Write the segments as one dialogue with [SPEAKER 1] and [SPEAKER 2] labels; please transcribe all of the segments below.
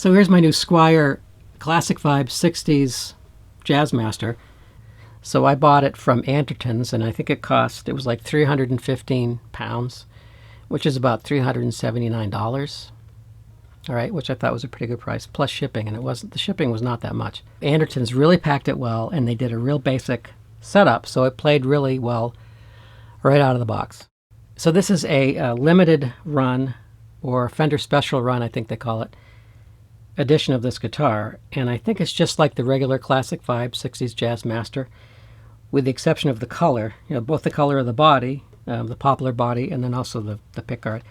[SPEAKER 1] So here's my new Squier Classic Vibe 60s Jazzmaster. So I bought it from Anderton's, and I think it was like £315, which is about $379. All right, which I thought was a pretty good price, plus shipping, and the shipping was not that much. Anderton's really packed it well, and they did a real basic setup, so it played really well right out of the box. So this is a limited run, or Fender Special run, I think they call it, edition of this guitar, and I think it's just like the regular Classic Vibe 60s Jazzmaster, with the exception of the color. Both the color of the body, the poplar body, and then also the pickguard.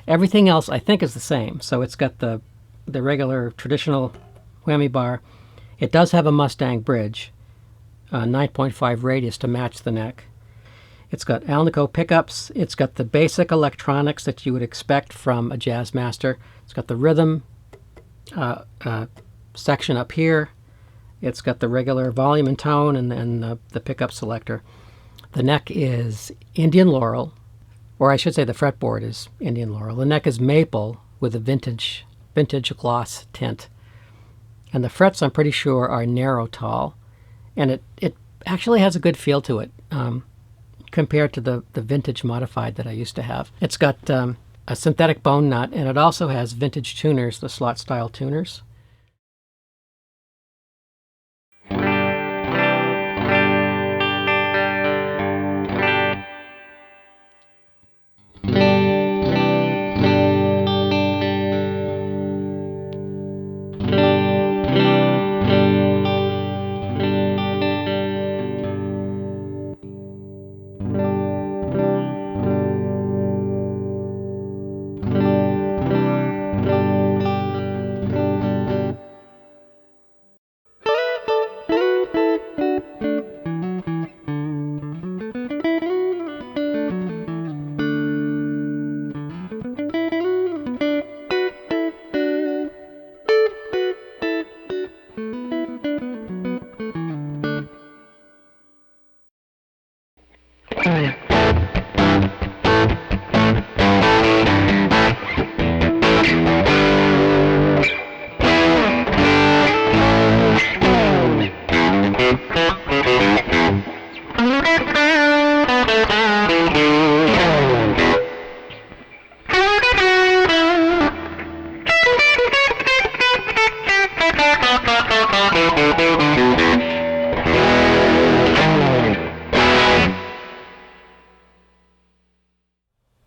[SPEAKER 1] Everything else I think is the same. So it's got the regular traditional whammy bar. It does have a Mustang bridge, 9.5 radius to match the neck. It's got Alnico pickups. It's got the basic electronics that you would expect from a Jazzmaster. It's got the rhythm section up here. It's got the regular volume and tone, and then the pickup selector. The neck is Indian Laurel, or I should say the fretboard is Indian Laurel. The neck is maple with a vintage gloss tint. And the frets, I'm pretty sure, are narrow tall. And it actually has a good feel to it compared to the vintage modified that I used to have. It's got a synthetic bone nut, and it also has vintage tuners, the slot style tuners.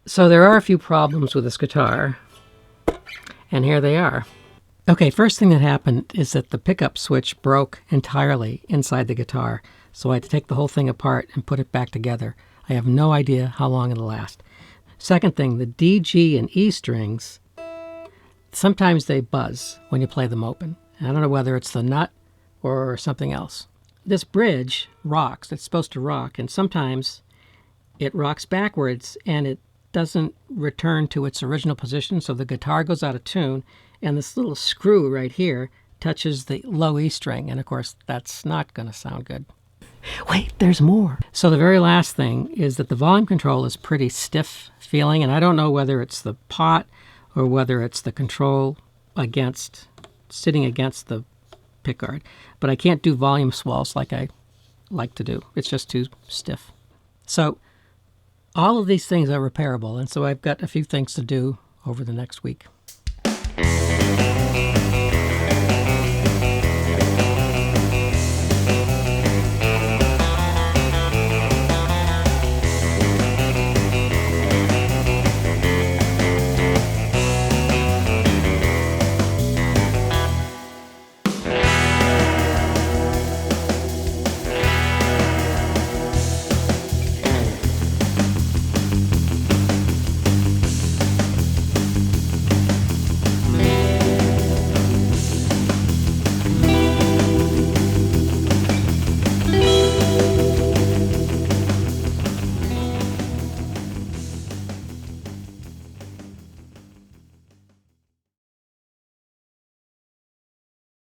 [SPEAKER 1] So there are a few problems with this guitar, and here they are. Okay, first thing that happened is that the pickup switch broke entirely inside the guitar, so I had to take the whole thing apart and put it back together. I have no idea how long it'll last. Second thing, the D, G, and E strings, sometimes they buzz when you play them open. I don't know whether it's the nut or something else. This bridge rocks. It's supposed to rock, and sometimes it rocks backwards, and it doesn't return to its original position, so the guitar goes out of tune, and this little screw right here touches the low E string, and of course that's not going to sound good. Wait, there's more. So the very last thing is that the volume control is pretty stiff feeling, and I don't know whether it's the pot or whether it's the control sitting against the pickguard, but I can't do volume swells like I like to do. It's just too stiff. So all of these things are repairable, and so I've got a few things to do over the next week.